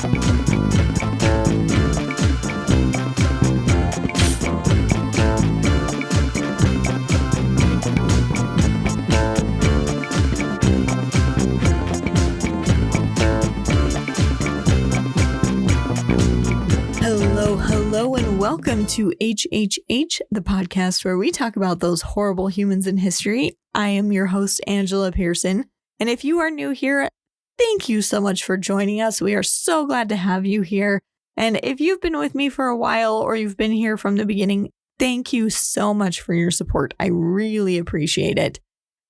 Hello, and welcome to HHH, the podcast where we talk about those horrible humans in history. I am your host, Angela Pearson, and if you are new here, thank you so much for joining us. We are so glad to have you here, and if you've been with me for a while or you've been here from the beginning, thank you so much for your support. I really appreciate it.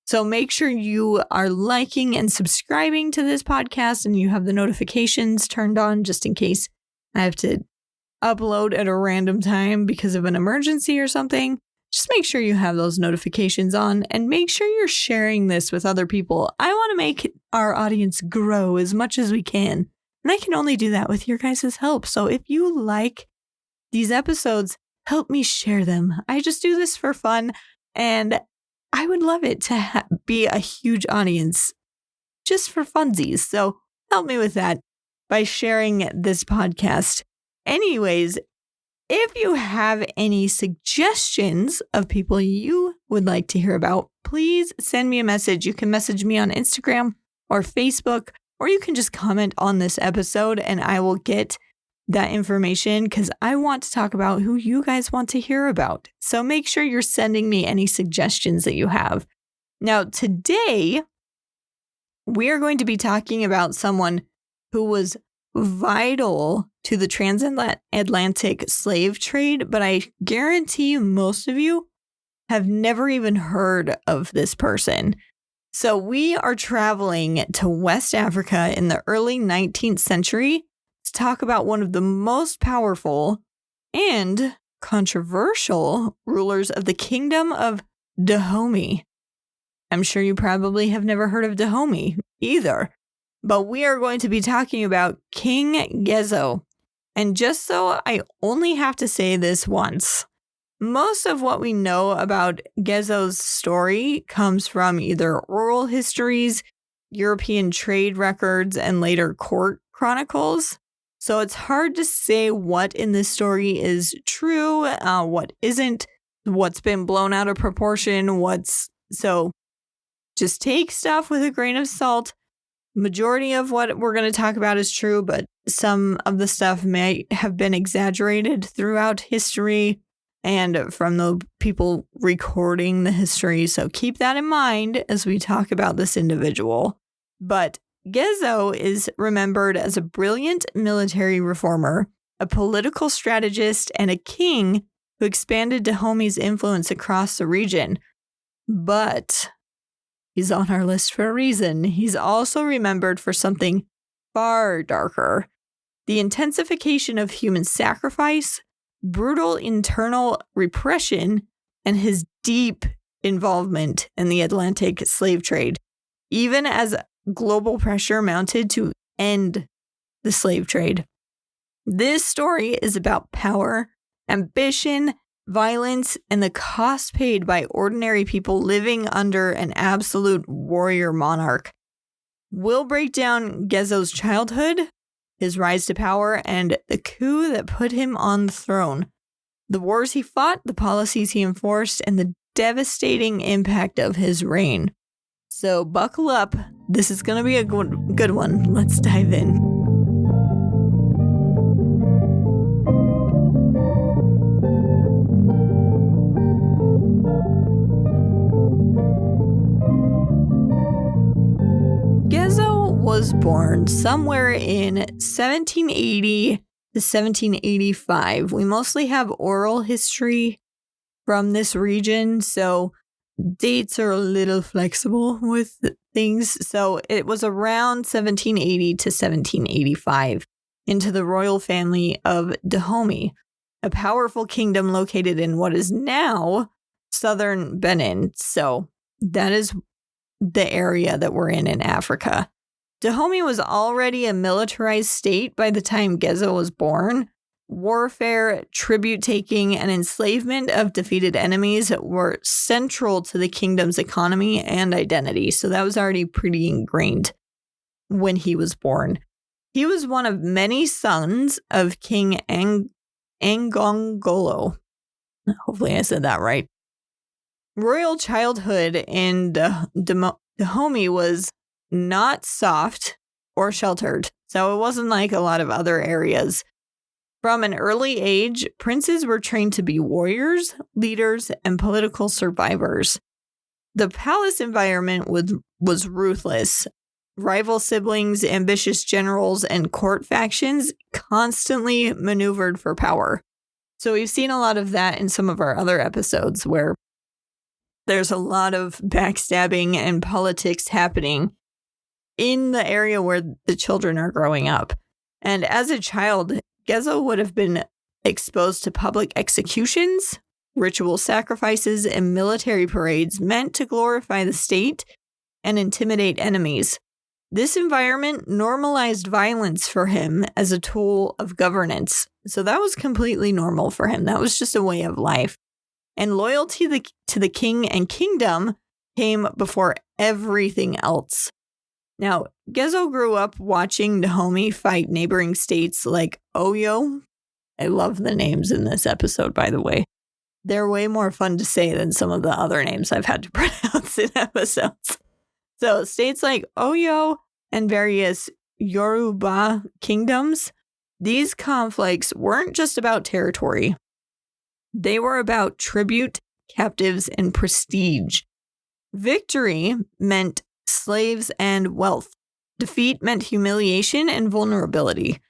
So make sure you are liking and subscribing to this podcast and you have the notifications turned on just in case I have to upload at a random time because of an emergency or something. Just make sure you have those notifications on and make sure you're sharing this with other people. I want to make our audience grow as much as we can. And I can only do that with your guys' help. So if you like these episodes, help me share them. I just do this for fun and I would love it to be a huge audience just for funsies. So help me with that by sharing this podcast. Anyways, if you have any suggestions of people you would like to hear about, please send me a message. You can message me on Instagram or Facebook, or you can just comment on this episode and I will get that information because I want to talk about who you guys want to hear about. So make sure you're sending me any suggestions that you have. Now, today, we are going to be talking about someone who was vital to the transatlantic slave trade, but I guarantee most of you have never even heard of this person. So we are traveling to West Africa in the early 19th century to talk about one of the most powerful and controversial rulers of the Kingdom of Dahomey. I'm sure you probably have never heard of Dahomey either. But we are going to be talking about King Gezo. And just so I only have to say this once, most of what we know about Gezo's story comes from either oral histories, European trade records, and later court chronicles. So it's hard to say what in this story is true, what isn't, what's been blown out of proportion, so just take stuff with a grain of salt. Majority of what we're going to talk about is true, but some of the stuff may have been exaggerated throughout history and from the people recording the history. So keep that in mind as we talk about this individual. But Gezo is remembered as a brilliant military reformer, a political strategist, and a king who expanded Dahomey's influence across the region. But he's on our list for a reason. He's also remembered for something far darker: the intensification of human sacrifice, brutal internal repression, and his deep involvement in the Atlantic slave trade, even as global pressure mounted to end the slave trade. This story is about power, ambition, violence, and the cost paid by ordinary people living under an absolute warrior monarch. We'll break down Gezo's childhood, his rise to power, and the coup that put him on the throne, the wars he fought, the policies he enforced, and the devastating impact of his reign. So buckle up. This is going to be a good one. Let's dive in. Gezo was born somewhere in 1780 to 1785. We mostly have oral history from this region, so dates are a little flexible with things. So it was around 1780 to 1785 into the royal family of Dahomey, a powerful kingdom located in what is now southern Benin. So that is the area that we're in Africa. Dahomey was already a militarized state by the time Gezo was born. Warfare, tribute-taking, and enslavement of defeated enemies were central to the kingdom's economy and identity. So that was already pretty ingrained when he was born. He was one of many sons of King Angongolo. Hopefully I said that right. Royal childhood in Dahomey was not soft or sheltered, so it wasn't like a lot of other areas. From an early age, princes were trained to be warriors, leaders, and political survivors. The palace environment was ruthless. Rival siblings, ambitious generals, and court factions constantly maneuvered for power. So we've seen a lot of that in some of our other episodes where there's a lot of backstabbing and politics happening in the area where the children are growing up. And as a child, Gezo would have been exposed to public executions, ritual sacrifices, and military parades meant to glorify the state and intimidate enemies. This environment normalized violence for him as a tool of governance. So that was completely normal for him. That was just a way of life. And loyalty to the king and kingdom came before everything else. Now, Gezo grew up watching Dahomey fight neighboring states like Oyo. I love the names in this episode, by the way. They're way more fun to say than some of the other names I've had to pronounce in episodes. So states like Oyo and various Yoruba kingdoms, these conflicts weren't just about territory. They were about tribute, captives, and prestige. Victory meant slaves and wealth. Defeat meant humiliation and vulnerability.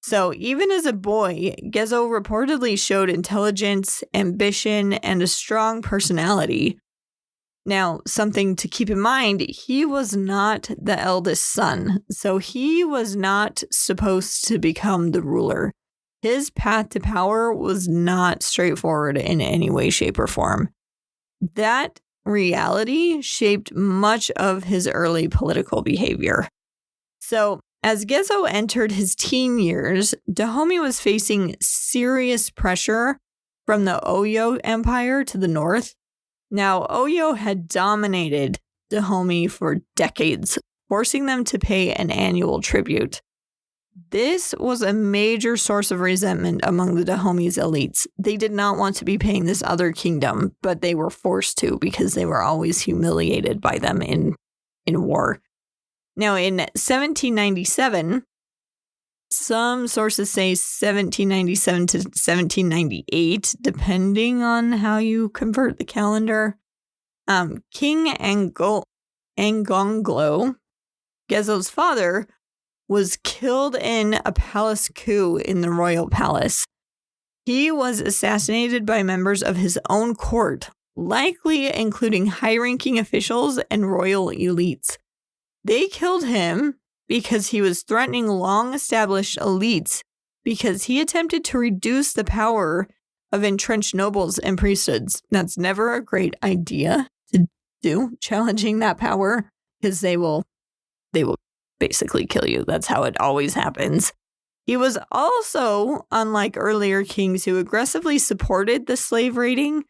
So even as a boy, Gezo reportedly showed intelligence, ambition, and a strong personality. Now, something to keep in mind, he was not the eldest son, so he was not supposed to become the ruler. His path to power was not straightforward in any way, shape, or form. That reality shaped much of his early political behavior. So, as Gezo entered his teen years, Dahomey was facing serious pressure from the Oyo Empire to the north. Now, Oyo had dominated Dahomey for decades, forcing them to pay an annual tribute. This was a major source of resentment among the Dahomey's elites. They did not want to be paying this other kingdom, but they were forced to because they were always humiliated by them in war. Now, in 1797, some sources say 1797 to 1798, depending on how you convert the calendar. King Angonglo, Gezo's father, was killed in a palace coup in the royal palace. He was assassinated by members of his own court, likely including high-ranking officials and royal elites. They killed him because he was threatening long-established elites because he attempted to reduce the power of entrenched nobles and priesthoods. That's never a great idea to do, challenging that power, because they will basically kill you. That's how it always happens. He was also, unlike earlier kings who aggressively supported the slave raiding,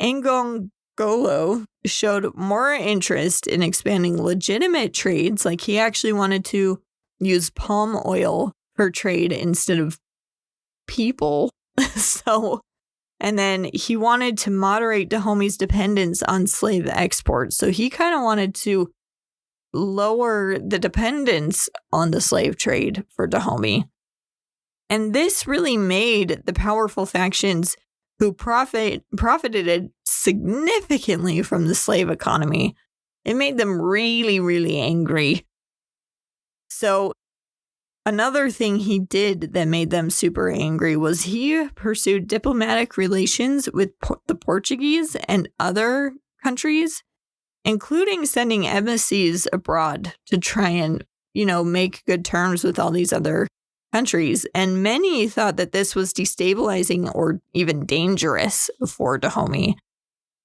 Angongolo showed more interest in expanding legitimate trades. Like he actually wanted to use palm oil for trade instead of people. And then he wanted to moderate Dahomey's dependence on slave exports. So he kind of wanted to lower the dependence on the slave trade for Dahomey. And this really made the powerful factions who profited significantly from the slave economy. It made them really, really angry. So another thing he did that made them super angry was he pursued diplomatic relations with the Portuguese and other countries, including sending embassies abroad to try and, make good terms with all these other countries. And many thought that this was destabilizing or even dangerous for Dahomey.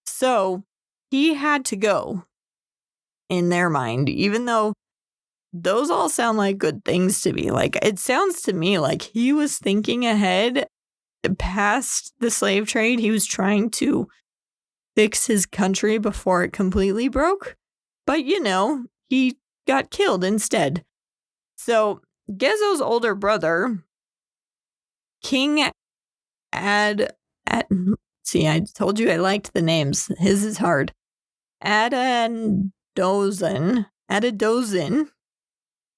So he had to go in their mind, even though those all sound like good things to me. Like, it sounds to me like he was thinking ahead past the slave trade. He was trying to fix his country before it completely broke. But, he got killed instead. So Gezo's older brother, King see, I told you I liked the names. His is hard. Adadozin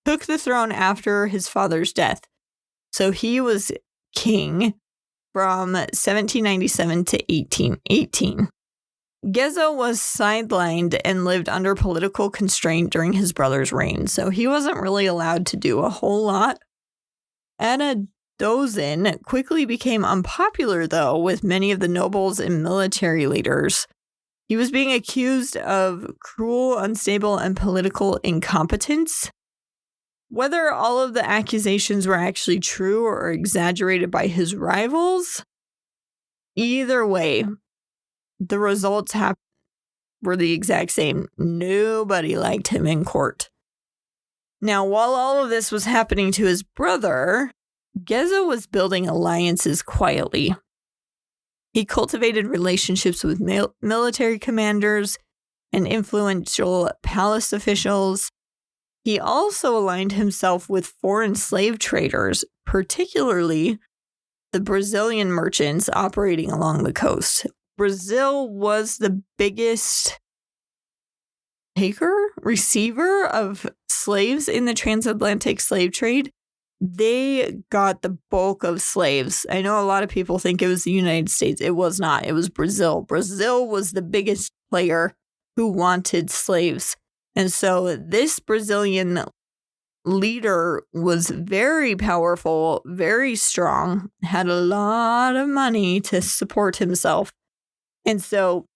took the throne after his father's death. So he was king from 1797 to 1818. Gezo was sidelined and lived under political constraint during his brother's reign, so he wasn't really allowed to do a whole lot. Adadozin quickly became unpopular, though, with many of the nobles and military leaders. He was being accused of cruel, unstable, and political incompetence. Whether all of the accusations were actually true or exaggerated by his rivals, either way, the results were the exact same. Nobody liked him in court. Now, while all of this was happening to his brother, Gezo was building alliances quietly. He cultivated relationships with military commanders and influential palace officials. He also aligned himself with foreign slave traders, particularly the Brazilian merchants operating along the coast. Brazil was the biggest receiver of slaves in the transatlantic slave trade. They got the bulk of slaves. I know a lot of people think it was the United States. It was not. It was Brazil. Brazil was the biggest player who wanted slaves. And so this Brazilian leader was very powerful, very strong, had a lot of money to support himself. And so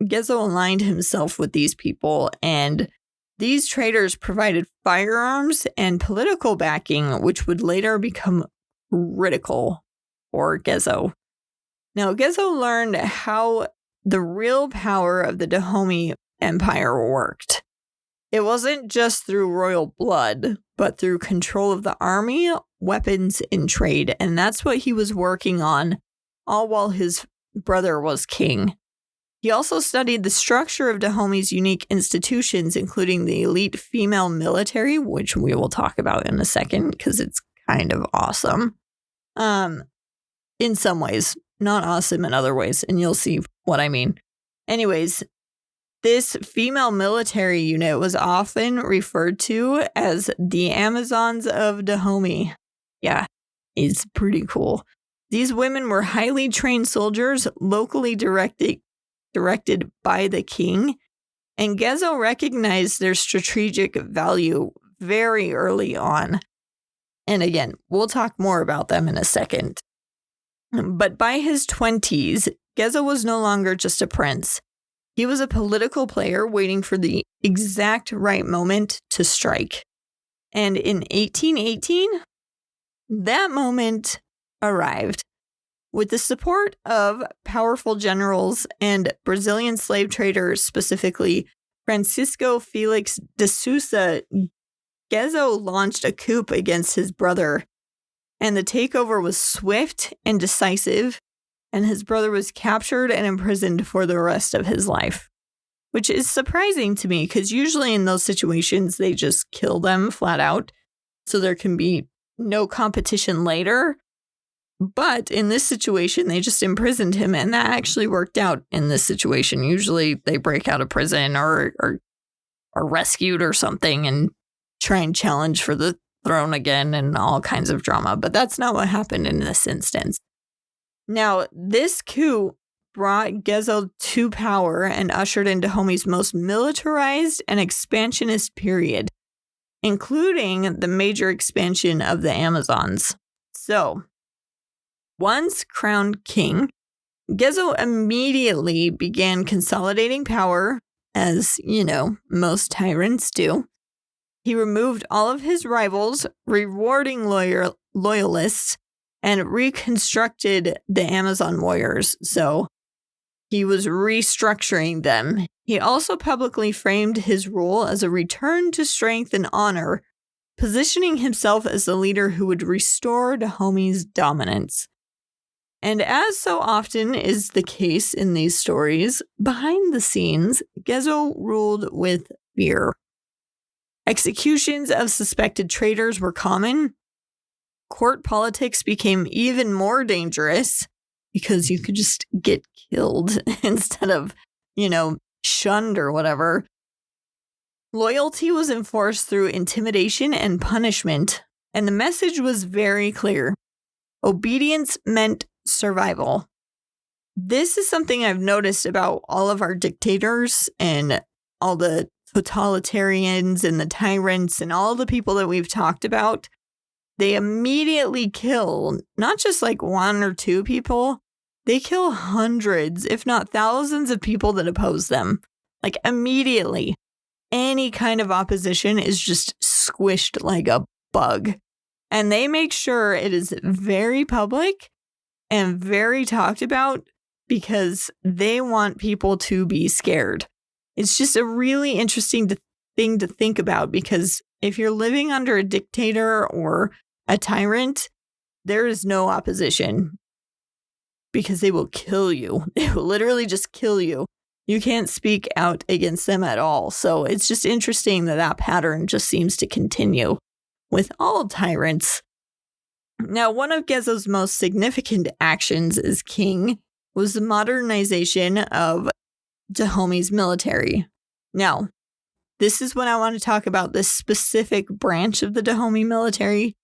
Gezo aligned himself with these people, and these traders provided firearms and political backing, which would later become critical for Gezo. Now, Gezo learned how the real power of the Dahomey Empire worked. It wasn't just through royal blood, but through control of the army, weapons, and trade. And that's what he was working on, all while his brother was king. He also studied the structure of Dahomey's unique institutions, including the elite female military, which we will talk about in a second because it's kind of awesome. In some ways, not awesome in other ways, and you'll see what I mean. Anyways, this female military unit was often referred to as the Amazons of Dahomey. Yeah, it's pretty cool. These women were highly trained soldiers, locally directed by the king, and Gezo recognized their strategic value very early on. And again, we'll talk more about them in a second. But by his 20s, Gezo was no longer just a prince. He was a political player waiting for the exact right moment to strike. And in 1818, that moment arrived. With the support of powerful generals and Brazilian slave traders, specifically Francisco Felix de Sousa, Gezo launched a coup against his brother. And the takeover was swift and decisive, and his brother was captured and imprisoned for the rest of his life. Which is surprising to me, because usually in those situations, they just kill them flat out, so there can be no competition later. But in this situation, they just imprisoned him, and that actually worked out in this situation. Usually they break out of prison or are rescued or something and try and challenge for the throne again and all kinds of drama. But that's not what happened in this instance. Now, this coup brought Gezo to power and ushered in Dahomey's most militarized and expansionist period, including the major expansion of the Amazons. So, once crowned king, Gezo immediately began consolidating power, as, most tyrants do. He removed all of his rivals, rewarding loyalists, and reconstructed the Amazon warriors. So he was restructuring them. He also publicly framed his rule as a return to strength and honor, positioning himself as the leader who would restore Dahomey's dominance. And as so often is the case in these stories, behind the scenes, Gezo ruled with fear. Executions of suspected traitors were common. Court politics became even more dangerous because you could just get killed instead of, shunned or whatever. Loyalty was enforced through intimidation and punishment, and the message was very clear. Obedience meant survival. This is something I've noticed about all of our dictators and all the totalitarians and the tyrants and all the people that we've talked about. They immediately kill not just like one or two people, they kill hundreds, if not thousands of people that oppose them. Like immediately, any kind of opposition is just squished like a bug. And they make sure it is very public and very talked about because they want people to be scared. It's just a really interesting thing to think about because if you're living under a dictator or a tyrant, there is no opposition because they will kill you. They will literally just kill you. You can't speak out against them at all. So it's just interesting that pattern just seems to continue with all tyrants. Now, one of Gezo's most significant actions as king was the modernization of Dahomey's military. Now, this is when I want to talk about this specific branch of the Dahomey military.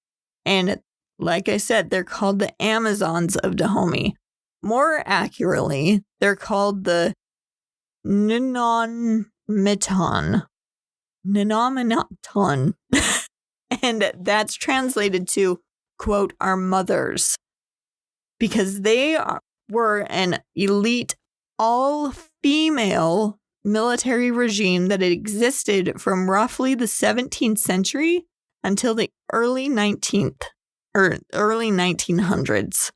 And like I said, they're called the Amazons of Dahomey. More accurately, they're called the Nenometon. And that's translated to, quote, our mothers. Because they were an elite, all-female military regime that had existed from roughly the 17th century until the early 1900s.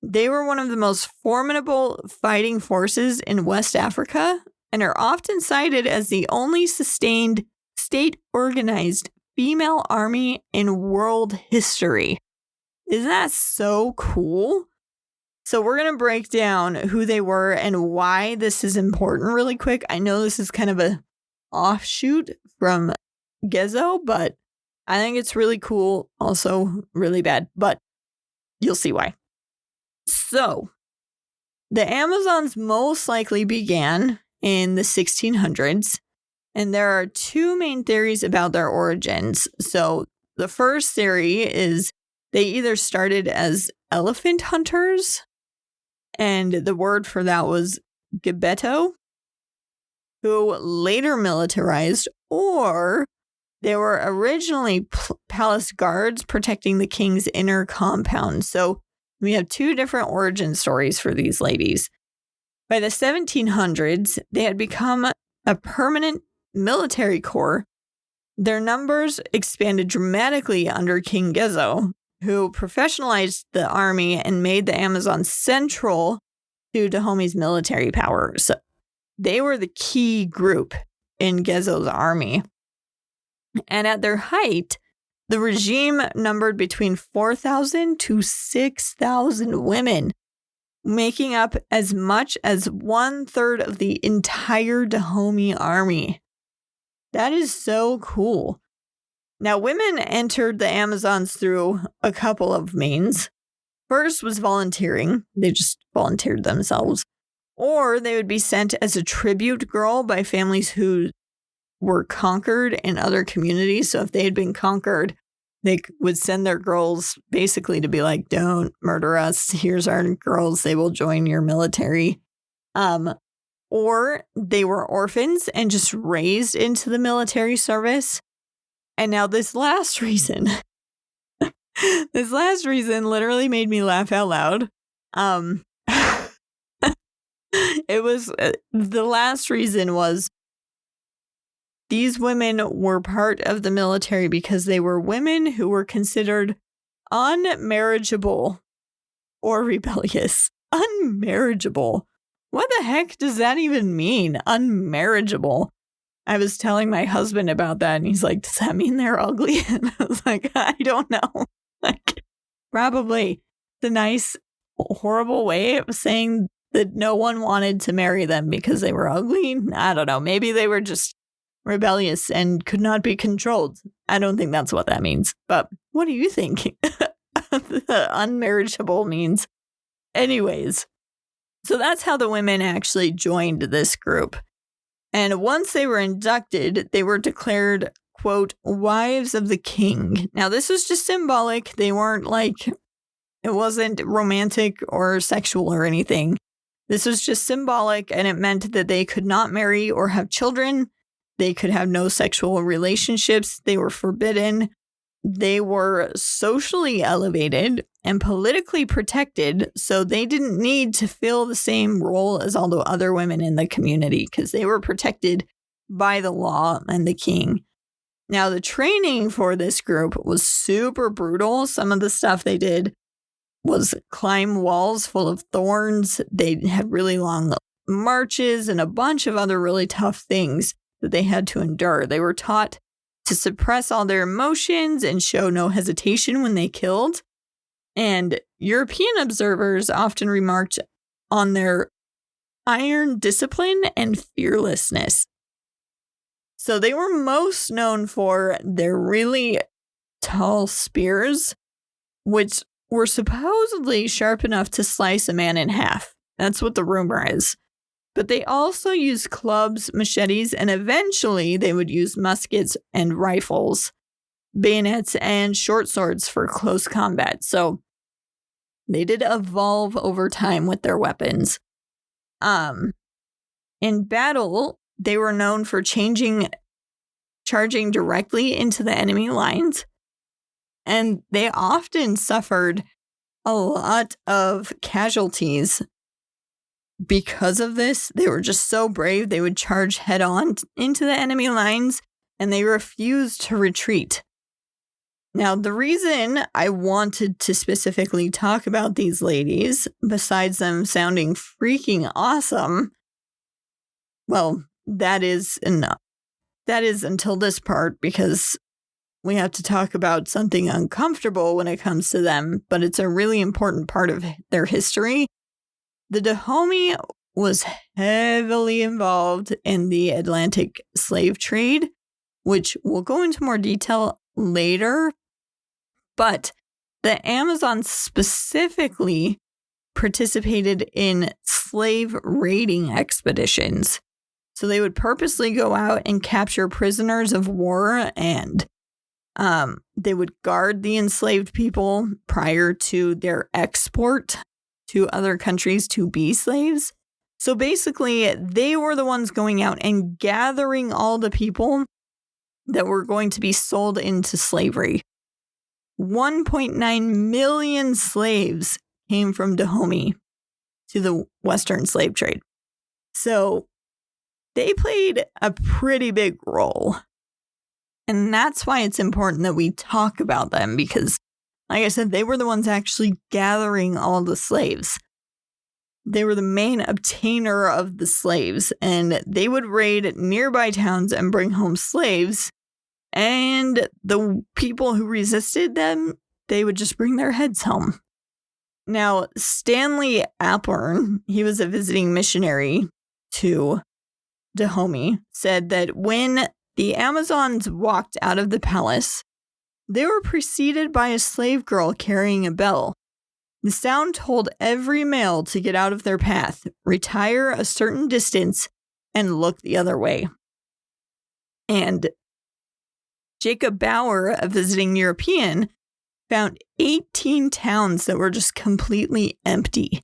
They were one of the most formidable fighting forces in West Africa and are often cited as the only sustained state-organized female army in world history. Isn't that so cool? So we're going to break down who they were and why this is important really quick. I know this is kind of a offshoot from Gezo, but I think it's really cool. Also really bad, but you'll see why. So the Amazons most likely began in the 1600s, and there are two main theories about their origins. So the first theory is they either started as elephant hunters, and the word for that was Ghezo, who later militarized, or they were originally palace guards protecting the king's inner compound. So we have two different origin stories for these ladies. By the 1700s, they had become a permanent military corps. Their numbers expanded dramatically under King Gezo, who professionalized the army and made the Amazons central to Dahomey's military power. So they were the key group in Gezo's army. And at their height, the regime numbered between 4,000 to 6,000 women, making up as much as 1/3 of the entire Dahomey army. That is so cool. Now, women entered the Amazons through a couple of means. First was volunteering. They just volunteered themselves. Or they would be sent as a tribute girl by families who were conquered in other communities. So if they had been conquered, they would send their girls basically to be like, don't murder us. Here's our girls. They will join your military. Or they were orphans and just raised into the military service. And now this last reason literally made me laugh out loud. It was, the last reason was these women were part of the military because they were women who were considered unmarriageable or rebellious. Unmarriageable. What the heck does that even mean? Unmarriageable. I was telling my husband about that and he's like, does that mean they're ugly? And I was like, I don't know. Like, probably the nice, horrible way of saying that no one wanted to marry them because they were ugly. I don't know. Maybe they were just rebellious and could not be controlled. I don't think that's what that means. But what do you think unmarriageable means? Anyways, so that's how the women actually joined this group. And once they were inducted, they were declared, quote, wives of the king. Now, this was just symbolic. They weren't like, it wasn't romantic or sexual or anything. This was just symbolic, and it meant that they could not marry or have children. They could have no sexual relationships. They were forbidden. They were socially elevated and politically protected, so they didn't need to fill the same role as all the other women in the community because they were protected by the law and the king. Now, the training for this group was super brutal. Some of the stuff they did was climb walls full of thorns. They had really long marches and a bunch of other really tough things that they had to endure. They were taught to suppress all their emotions and show no hesitation when they killed. And European observers often remarked on their iron discipline and fearlessness. So they were most known for their really tall spears, which were supposedly sharp enough to slice a man in half. That's what the rumor is. But they also used clubs, machetes, and eventually they would use muskets and rifles, bayonets, and short swords for close combat. So they did evolve over time with their weapons. In battle, they were known for charging directly into the enemy lines. And they often suffered a lot of casualties because of this. They were just so brave. They would charge head on into the enemy lines, and they refused to retreat. Now, the reason I wanted to specifically talk about these ladies, besides them sounding freaking awesome, well, that is enough. That is until this part, because we have to talk about something uncomfortable when it comes to them, but it's a really important part of their history. The Dahomey was heavily involved in the Atlantic slave trade, which we'll go into more detail later. But the Amazons specifically participated in slave raiding expeditions. So they would purposely go out and capture prisoners of war, and they would guard the enslaved people prior to their export to other countries to be slaves. So basically, they were the ones going out and gathering all the people that were going to be sold into slavery. 1.9 million slaves came from Dahomey to the Western slave trade. So they played a pretty big role. And that's why it's important that we talk about them, because, like I said, they were the ones actually gathering all the slaves. They were the main obtainer of the slaves, and they would raid nearby towns and bring home slaves. And the people who resisted them, they would just bring their heads home. Now, Stanley Alpern, he was a visiting missionary to Dahomey, said that when the Amazons walked out of the palace, they were preceded by a slave girl carrying a bell. The sound told every male to get out of their path, retire a certain distance, and look the other way. And Jacob Bauer, a visiting European, found 18 towns that were just completely empty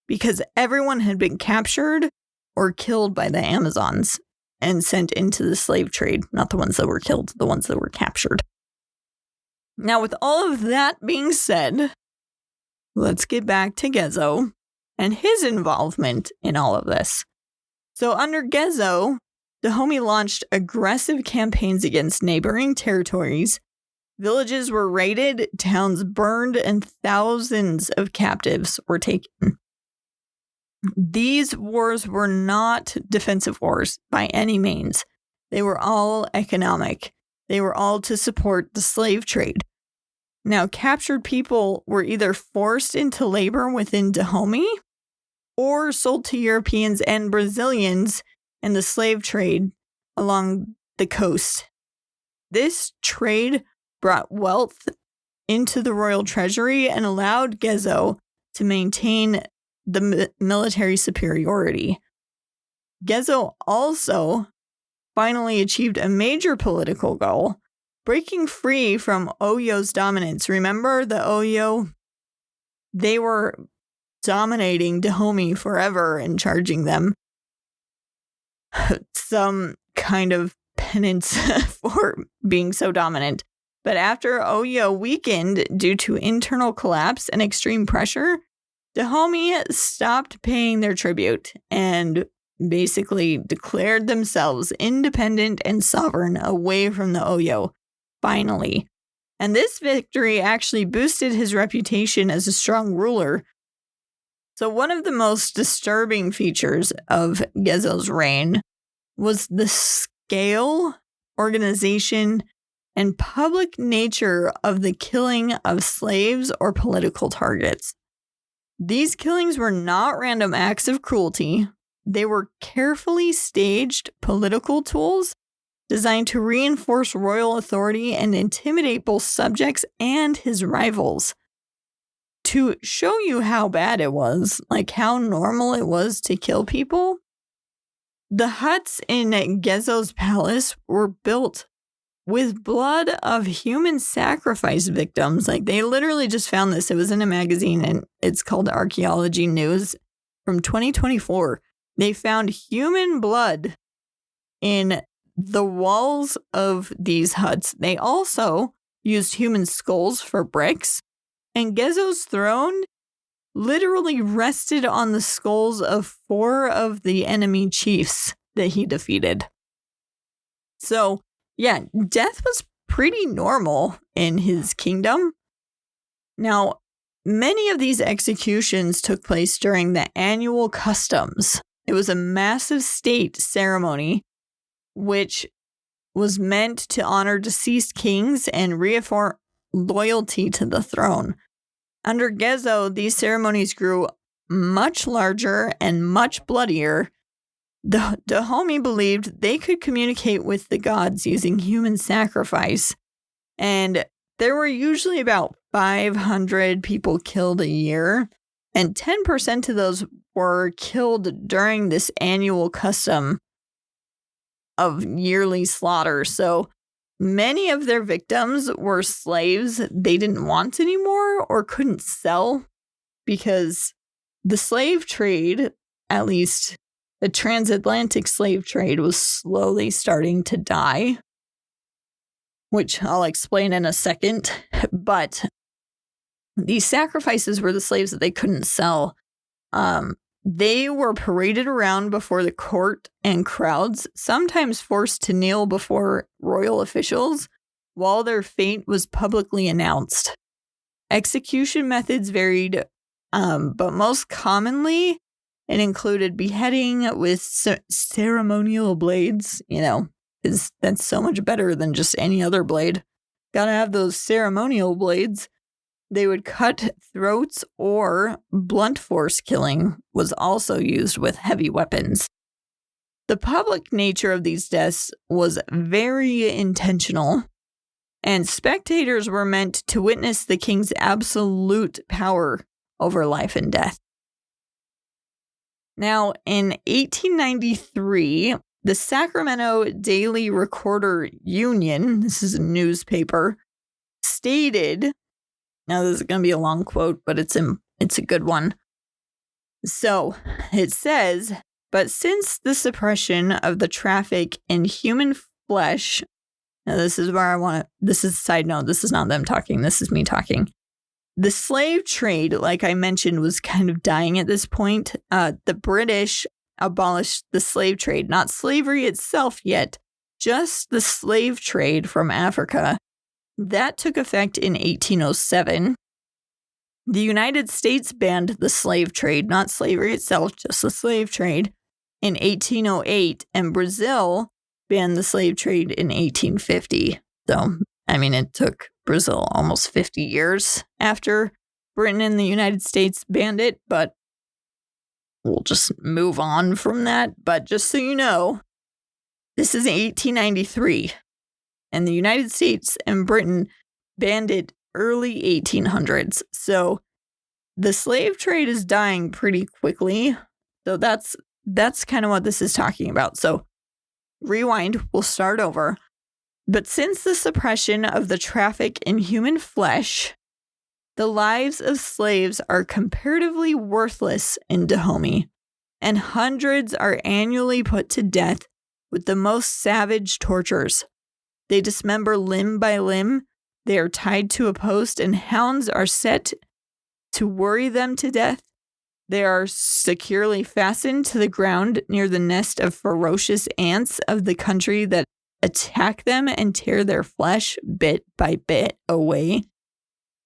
because everyone had been captured or killed by the Amazons and sent into the slave trade. Not the ones that were killed, the ones that were captured. Now, with all of that being said, let's get back to Gezo and his involvement in all of this. So under Gezo, Dahomey launched aggressive campaigns against neighboring territories. Villages were raided, towns burned, and thousands of captives were taken. These wars were not defensive wars by any means. They were all economic. They were all to support the slave trade. Now, captured people were either forced into labor within Dahomey or sold to Europeans and Brazilians in the slave trade along the coast. This trade brought wealth into the royal treasury and allowed Gezo to maintain the military superiority. Gezo also finally achieved a major political goal, breaking free from Oyo's dominance. Remember the Oyo? They were dominating Dahomey forever and charging them some kind of penance for being so dominant. But after Oyo weakened due to internal collapse and extreme pressure, Dahomey stopped paying their tribute and basically declared themselves independent and sovereign away from the Oyo, finally. And this victory actually boosted his reputation as a strong ruler. So one of the most disturbing features of Gezo's reign was the scale, organization, and public nature of the killing of slaves or political targets. These killings were not random acts of cruelty. They were carefully staged political tools designed to reinforce royal authority and intimidate both subjects and his rivals. To show you how bad it was, like how normal it was to kill people, the huts in Gezo's palace were built with blood of human sacrifice victims. Like, they literally just found this. It was in a magazine, and it's called Archaeology News from 2024. They found human blood in the walls of these huts. They also used human skulls for bricks, and Gezo's throne literally rested on the skulls of 4 of the enemy chiefs that he defeated. So, yeah, death was pretty normal in his kingdom. Now, many of these executions took place during the annual customs. It was a massive state ceremony, which was meant to honor deceased kings and reaffirm loyalty to the throne. Under Gezo, these ceremonies grew much larger and much bloodier. The Dahomey believed they could communicate with the gods using human sacrifice, and there were usually about 500 people killed a year, and 10% of those were killed during this annual custom of yearly slaughter. So many of their victims were slaves they didn't want anymore or couldn't sell, because the slave trade, at least the transatlantic slave trade, was slowly starting to die, which I'll explain in a second. But these sacrifices were the slaves that they couldn't sell. They were paraded around before the court and crowds, sometimes forced to kneel before royal officials while their fate was publicly announced. Execution methods varied, but most commonly it included beheading with ceremonial blades, because that's so much better than just any other blade. Gotta have those ceremonial blades. They would cut throats, or blunt force killing was also used with heavy weapons. The public nature of these deaths was very intentional, and spectators were meant to witness the king's absolute power over life and death. Now, in 1893, the Sacramento Daily Recorder Union, this is a newspaper, stated, now this is going to be a long quote, but it's a good one. So it says, but since the suppression of the traffic in human flesh, now this is where this is a side note, this is not them talking, this is me talking. The slave trade, like I mentioned, was kind of dying at this point. The British abolished the slave trade, not slavery itself yet, just the slave trade from Africa. That took effect in 1807. The United States banned the slave trade, not slavery itself, just the slave trade, in 1808, and Brazil banned the slave trade in 1850. So, it took Brazil almost 50 years after Britain and the United States banned it, but we'll just move on from that. But just so you know, This is 1893, and the United States and Britain banned it early 1800s. So the slave trade is dying pretty quickly. So that's kind of what this is talking about. So rewind, we'll start over. But since the suppression of the traffic in human flesh, the lives of slaves are comparatively worthless in Dahomey, and hundreds are annually put to death with the most savage tortures. They dismember limb by limb, they are tied to a post, and hounds are set to worry them to death. They are securely fastened to the ground near the nest of ferocious ants of the country that attack them and tear their flesh bit by bit away.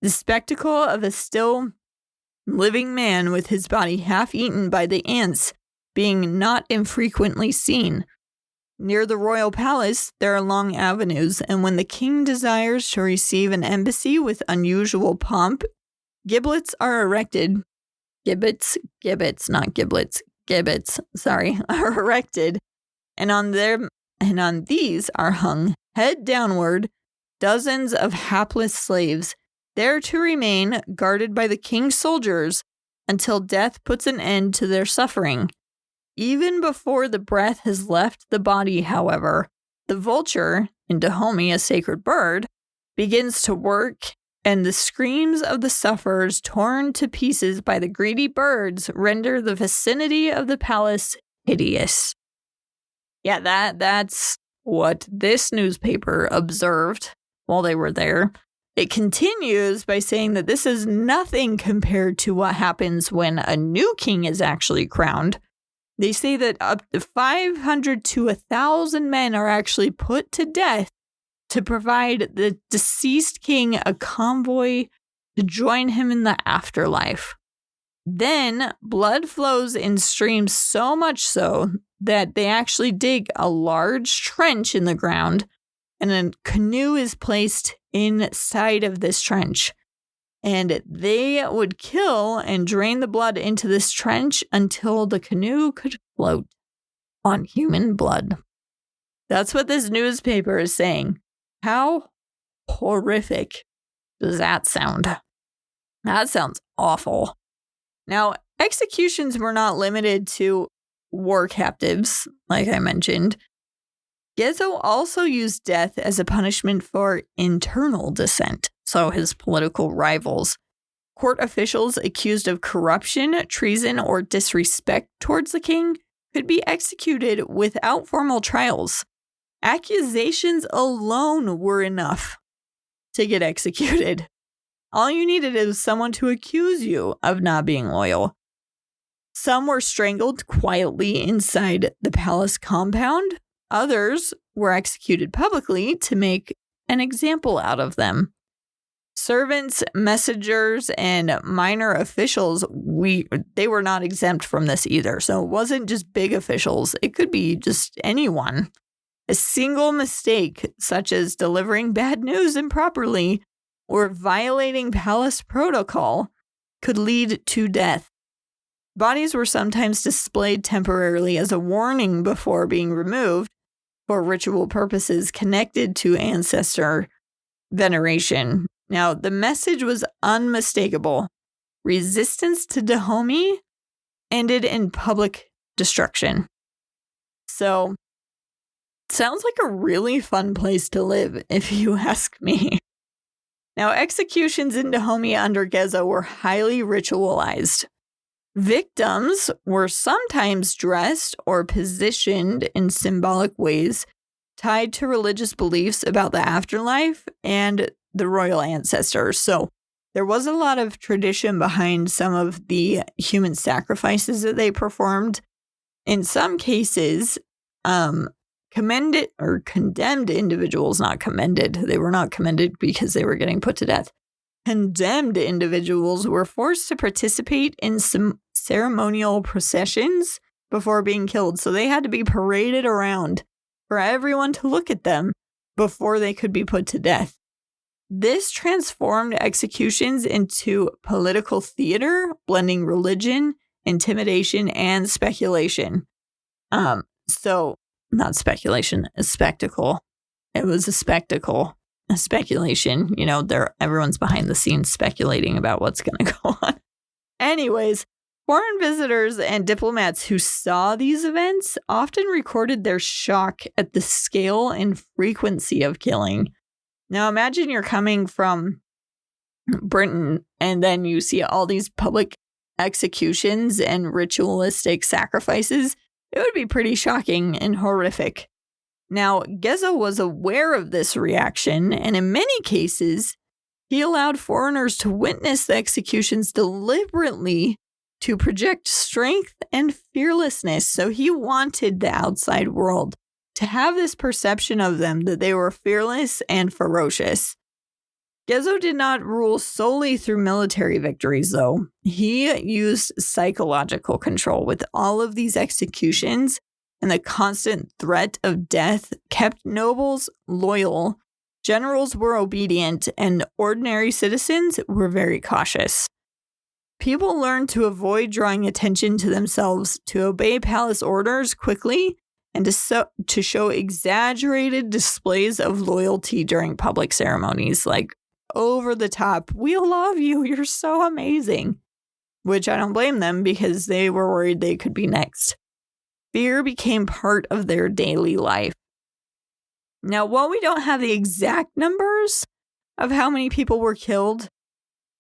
The spectacle of a still living man with his body half eaten by the ants being not infrequently seen. Near the royal palace, there are long avenues, and when the king desires to receive an embassy with unusual pomp, giblets are erected. Gibbets, not giblets. Gibbets, are erected, and on these are hung, head downward, dozens of hapless slaves, there to remain guarded by the king's soldiers until death puts an end to their suffering. Even before the breath has left the body, however, the vulture, in Dahomey a sacred bird, begins to work, and the screams of the sufferers torn to pieces by the greedy birds render the vicinity of the palace hideous. Yeah, that's what this newspaper observed while they were there. It continues by saying that this is nothing compared to what happens when a new king is actually crowned. They say that up to 500 to 1,000 men are actually put to death to provide the deceased king a convoy to join him in the afterlife. Then blood flows in streams, so much so that they actually dig a large trench in the ground, and a canoe is placed inside of this trench. And they would kill and drain the blood into this trench until the canoe could float on human blood. That's what this newspaper is saying. How horrific does that sound? That sounds awful. Now, executions were not limited to war captives, like I mentioned. Gezo also used death as a punishment for internal dissent, so his political rivals. Court officials accused of corruption, treason, or disrespect towards the king could be executed without formal trials. Accusations alone were enough to get executed. All you needed is someone to accuse you of not being loyal. Some were strangled quietly inside the palace compound. Others were executed publicly to make an example out of them. Servants, messengers, and minor officials, they were not exempt from this either. So it wasn't just big officials. It could be just anyone. A single mistake, such as delivering bad news improperly or violating palace protocol, could lead to death. Bodies were sometimes displayed temporarily as a warning before being removed for ritual purposes connected to ancestor veneration. Now, the message was unmistakable. Resistance to Dahomey ended in public destruction. So, sounds like a really fun place to live, if you ask me. Now, executions in Dahomey under Gezo were highly ritualized. Victims were sometimes dressed or positioned in symbolic ways tied to religious beliefs about the afterlife and the royal ancestors. So there was a lot of tradition behind some of the human sacrifices that they performed. In some cases, commended or condemned individuals, not commended. They were not commended because they were getting put to death. Condemned individuals were forced to participate in some ceremonial processions before being killed. So they had to be paraded around for everyone to look at them before they could be put to death. This transformed executions into political theater, blending religion, intimidation, and speculation. So not speculation, a spectacle. It was a spectacle, a speculation. Everyone's behind the scenes speculating about what's going to go on. Anyways, foreign visitors and diplomats who saw these events often recorded their shock at the scale and frequency of killing. Now, imagine you're coming from Britain and then you see all these public executions and ritualistic sacrifices. It would be pretty shocking and horrific. Now, Gezo was aware of this reaction, and in many cases, he allowed foreigners to witness the executions deliberately to project strength and fearlessness. So he wanted the outside world to have this perception of them that they were fearless and ferocious. Gezo did not rule solely through military victories, though. He used psychological control with all of these executions, and the constant threat of death kept nobles loyal, generals were obedient, and ordinary citizens were very cautious. People learned to avoid drawing attention to themselves, to obey palace orders quickly, and to show exaggerated displays of loyalty during public ceremonies, like over the top, "We love you, you're so amazing," which I don't blame them because they were worried they could be next. Fear became part of their daily life. Now, while we don't have the exact numbers of how many people were killed,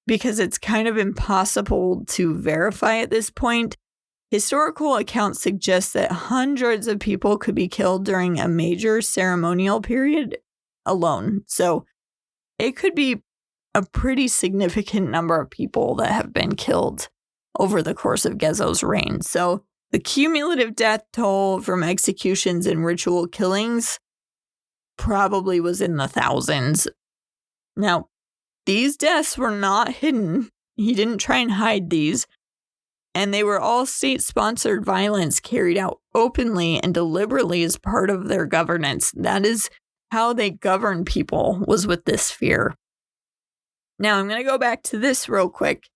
because it's kind of impossible to verify at this point, historical accounts suggest that hundreds of people could be killed during a major ceremonial period alone. So it could be a pretty significant number of people that have been killed over the course of Gezo's reign. So the cumulative death toll from executions and ritual killings probably was in the thousands. Now, these deaths were not hidden. He didn't try and hide these. And they were all state-sponsored violence carried out openly and deliberately as part of their governance. That is how they governed people, was with this fear. Now, I'm going to go back to this real quick.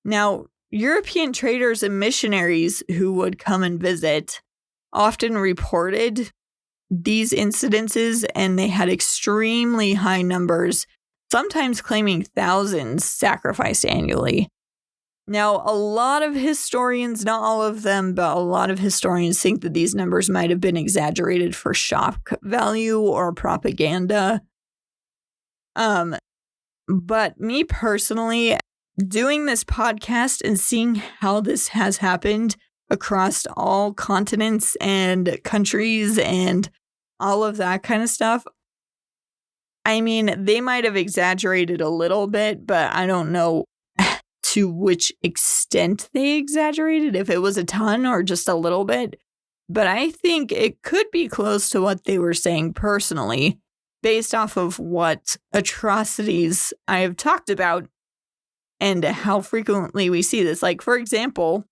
Now, European traders and missionaries who would come and visit often reported these incidences, and they had extremely high numbers, sometimes claiming thousands sacrificed annually. Now, a lot of historians, not all of them, but a lot of historians think that these numbers might have been exaggerated for shock value or propaganda. But me personally, doing this podcast and seeing how this has happened across all continents and countries and all of that kind of stuff, I mean, they might have exaggerated a little bit, but I don't know to which extent they exaggerated, if it was a ton or just a little bit. But I think it could be close to what they were saying personally, based off of what atrocities I have talked about and how frequently we see this. Like, for example,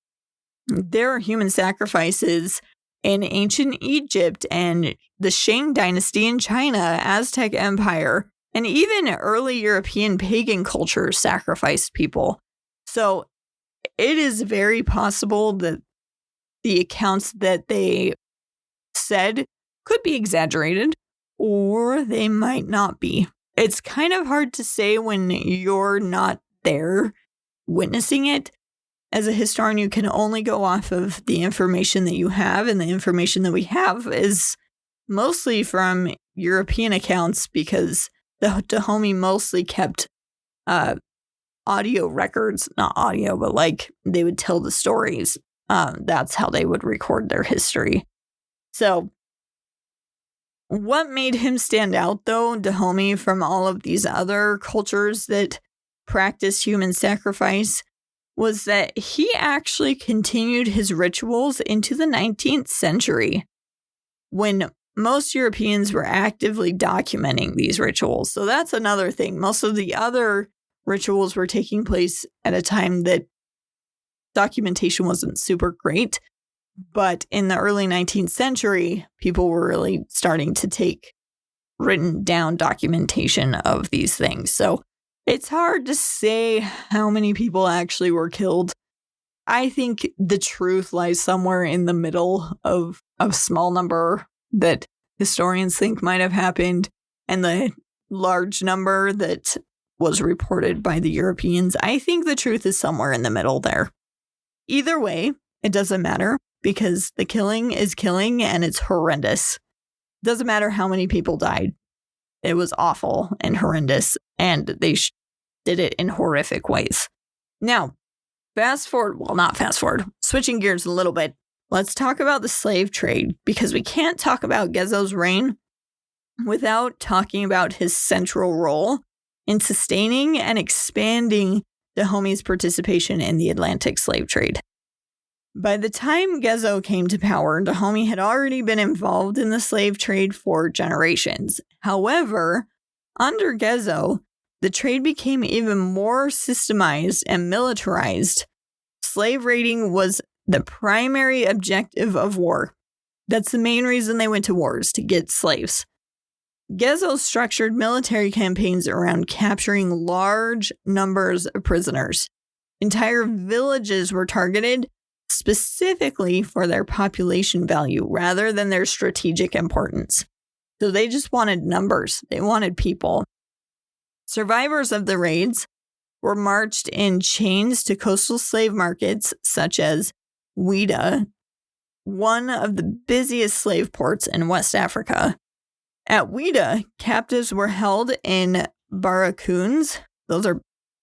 there are human sacrifices in ancient Egypt and the Shang dynasty in China, Aztec Empire, and even early European pagan cultures sacrificed people. So it is very possible that the accounts that they said could be exaggerated, or they might not be. It's kind of hard to say when you're not there witnessing it. As a historian, you can only go off of the information that you have, and the information that we have is mostly from European accounts because the Dahomey mostly kept audio records, not audio, but like they would tell the stories. That's how they would record their history. So what made him stand out, though, Dahomey, from all of these other cultures that practiced human sacrifice, was that he actually continued his rituals into the 19th century, when most Europeans were actively documenting these rituals. So that's another thing. Most of the other rituals were taking place at a time that documentation wasn't super great. But in the early 19th century, people were really starting to take written down documentation of these things. So it's hard to say how many people actually were killed. I think the truth lies somewhere in the middle of a small number that historians think might have happened and the large number that was reported by the Europeans. I think the truth is somewhere in the middle there. Either way, it doesn't matter because the killing is killing and it's horrendous. Doesn't matter how many people died. It was awful and horrendous, and they did it in horrific ways. Now, not fast forward, switching gears a little bit, let's talk about the slave trade, because we can't talk about Gezo's reign without talking about his central role in sustaining and expanding Dahomey's participation in the Atlantic slave trade. By the time Gezo came to power, Dahomey had already been involved in the slave trade for generations. However, under Gezo, the trade became even more systemized and militarized. Slave raiding was the primary objective of war. That's the main reason they went to wars, to get slaves. Gezo structured military campaigns around capturing large numbers of prisoners. Entire villages were targeted specifically for their population value rather than their strategic importance. So they just wanted numbers. They wanted people. Survivors of the raids were marched in chains to coastal slave markets such as Ouidah, one of the busiest slave ports in West Africa. At Ouidah, captives were held in barracoons. Those are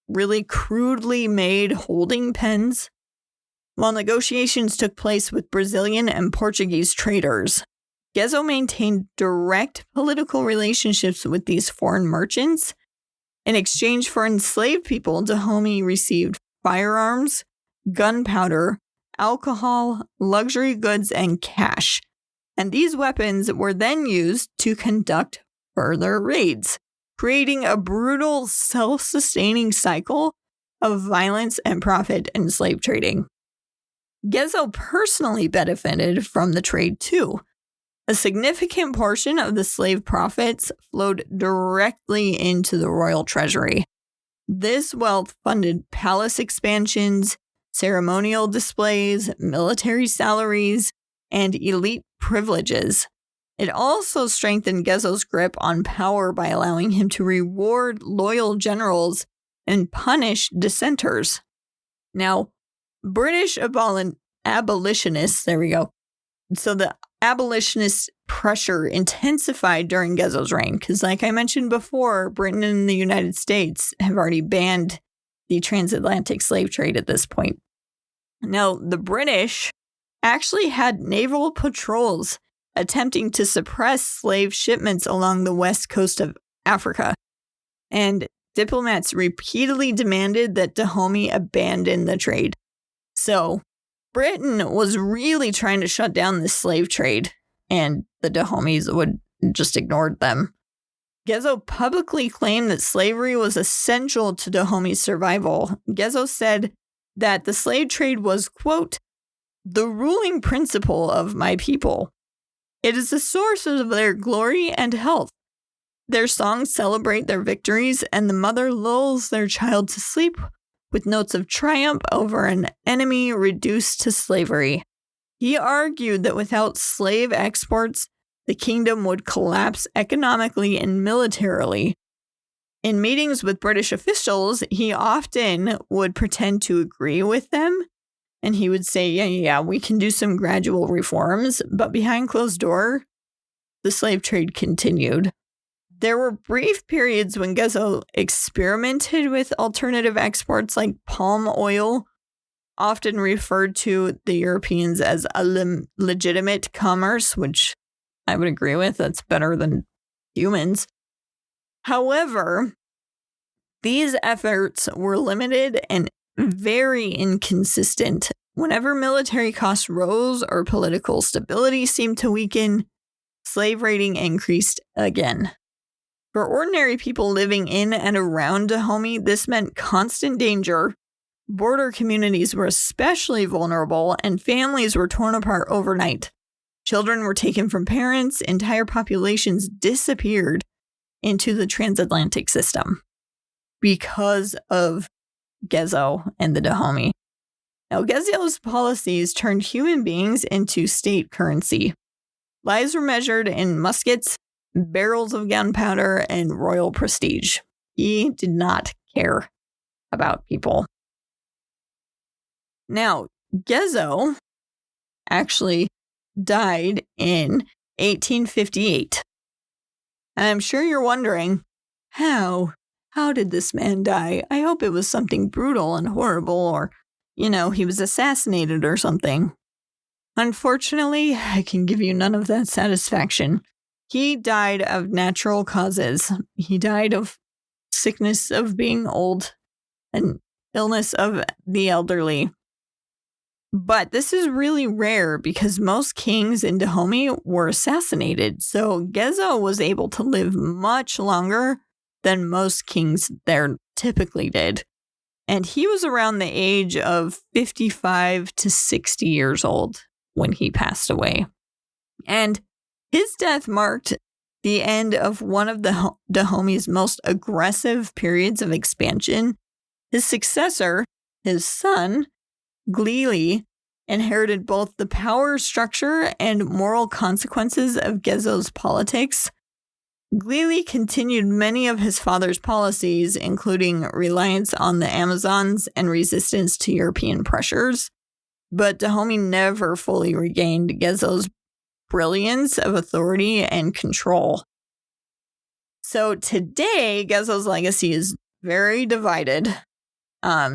really crudely made holding pens. While negotiations took place with Brazilian and Portuguese traders, Gezo maintained direct political relationships with these foreign merchants. In exchange for enslaved people, Dahomey received firearms, gunpowder, alcohol, luxury goods, and cash. And these weapons were then used to conduct further raids, creating a brutal, self-sustaining cycle of violence and profit in slave trading. Gezo personally benefited from the trade too. A significant portion of the slave profits flowed directly into the royal treasury. This wealth funded palace expansions, ceremonial displays, military salaries, and elite privileges. It also strengthened Gezo's grip on power by allowing him to reward loyal generals and punish dissenters. Now, British abolitionists, there we go. So the abolitionist pressure intensified during Gezo's reign because, like I mentioned before, Britain and the United States have already banned the transatlantic slave trade at this point. Now, the British actually had naval patrols attempting to suppress slave shipments along the west coast of Africa. And diplomats repeatedly demanded that Dahomey abandon the trade. So Britain was really trying to shut down this slave trade, and the Dahomeys would just ignored them. Gezo publicly claimed that slavery was essential to Dahomey's survival. Gezo said that the slave trade was, quote, the ruling principle of my people. It is the source of their glory and health. Their songs celebrate their victories, and the mother lulls their child to sleep with notes of triumph over an enemy reduced to slavery. He argued that without slave exports, the kingdom would collapse economically and militarily. In meetings with British officials, he often would pretend to agree with them, and he would say, yeah, we can do some gradual reforms, but behind closed door, the slave trade continued. There were brief periods when Gezo experimented with alternative exports like palm oil, often referred to the Europeans as a legitimate commerce, which I would agree with. That's better than humans. However, these efforts were limited and very inconsistent. Whenever military costs rose or political stability seemed to weaken, slave raiding increased again. For ordinary people living in and around Dahomey, this meant constant danger. Border communities were especially vulnerable, and families were torn apart overnight. Children were taken from parents, entire populations disappeared into the transatlantic system because of Gezo and the Dahomey. Now, Gezo's policies turned human beings into state currency. Lives were measured in muskets, barrels of gunpowder, and royal prestige. He did not care about people. Now, Gezo actually died in 1858. And I'm sure you're wondering, how? How did this man die? I hope it was something brutal and horrible, or, he was assassinated or something. Unfortunately, I can give you none of that satisfaction. He died of natural causes. He died of sickness of being old and illness of the elderly. But this is really rare because most kings in Dahomey were assassinated. So Gezo was able to live much longer than most kings there typically did. And he was around the age of 55 to 60 years old when he passed away. And his death marked the end of one of the Dahomey's most aggressive periods of expansion. His successor, his son, Gleely, inherited both the power structure and moral consequences of Gezo's politics. Gleely continued many of his father's policies, including reliance on the Amazons and resistance to European pressures. But Dahomey never fully regained Gezo's brilliance of authority and control. So today, Gezo's legacy is very divided.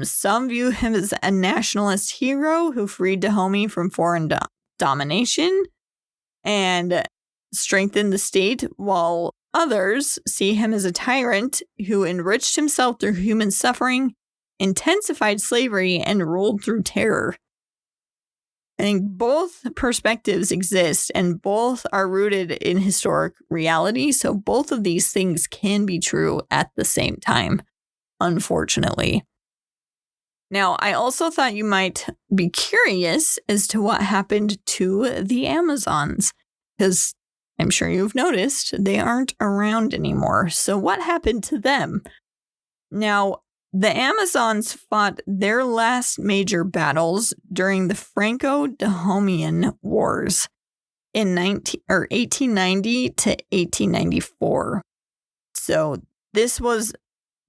Some view him as a nationalist hero who freed Dahomey from foreign domination and strengthened the state, while others see him as a tyrant who enriched himself through human suffering, intensified slavery, and ruled through terror. I think both perspectives exist and both are rooted in historic reality, so both of these things can be true at the same time, unfortunately. Now, I also thought you might be curious as to what happened to the Amazons, because I'm sure you've noticed they aren't around anymore. So what happened to them? Now, the Amazons fought their last major battles during the Franco-Dahomeyan Wars in 1890 to 1894. So this was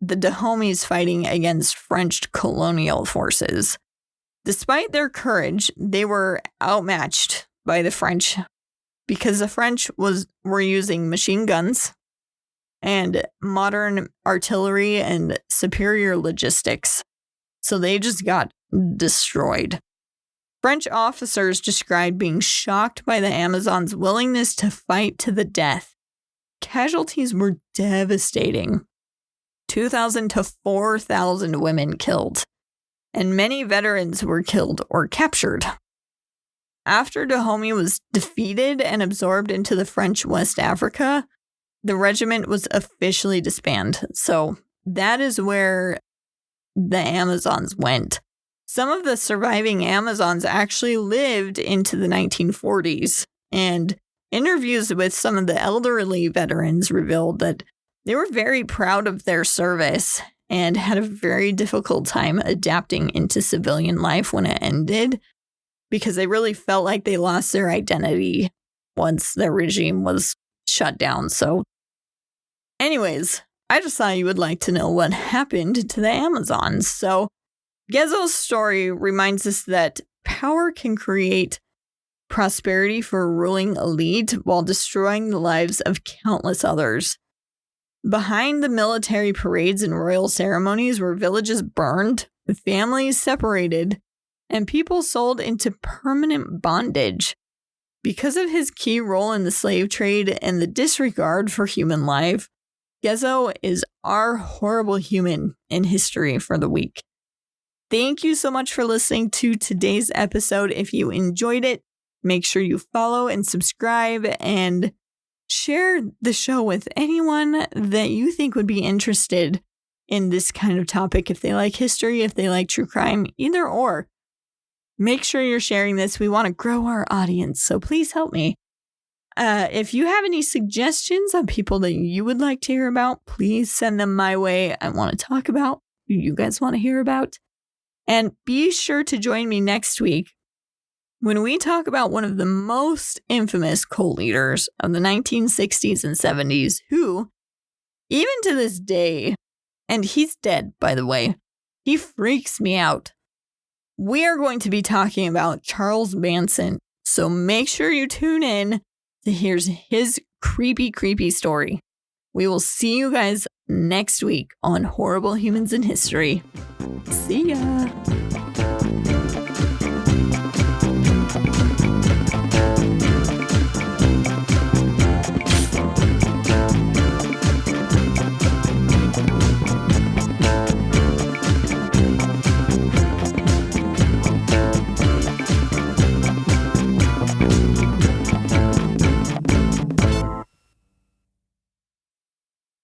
the Dahomeys fighting against French colonial forces. Despite their courage, they were outmatched by the French because the French were using machine guns and modern artillery and superior logistics. So they just got destroyed. French officers described being shocked by the Amazons' willingness to fight to the death. Casualties were devastating. 2,000 to 4,000 women killed, and many veterans were killed or captured. After Dahomey was defeated and absorbed into the French West Africa, the regiment was officially disbanded. So that is where the Amazons went. Some of the surviving Amazons actually lived into the 1940s, and interviews with some of the elderly veterans revealed that they were very proud of their service and had a very difficult time adapting into civilian life when it ended because they really felt like they lost their identity once the regime was shut down. So anyways, I just thought you would like to know what happened to the Amazons. So Gezo's story reminds us that power can create prosperity for a ruling elite while destroying the lives of countless others. Behind the military parades and royal ceremonies were villages burned, families separated, and people sold into permanent bondage. Because of his key role in the slave trade and the disregard for human life, Gezo is our horrible human in history for the week. Thank you so much for listening to today's episode. If you enjoyed it, make sure you follow and subscribe and share the show with anyone that you think would be interested in this kind of topic. If they like history, if they like true crime, either or. Make sure you're sharing this. We want to grow our audience, so please help me. If you have any suggestions on people that you would like to hear about, please send them my way. I want to talk about who you guys want to hear about. And be sure to join me next week When we talk about one of the most infamous cult leaders of the 1960s and 70s, who, even to this day, and he's dead, by the way, he freaks me out. We are going to be talking about Charles Manson, so make sure you tune in to hear his creepy, creepy story. We will see you guys next week on Horrible Humans in History. See ya!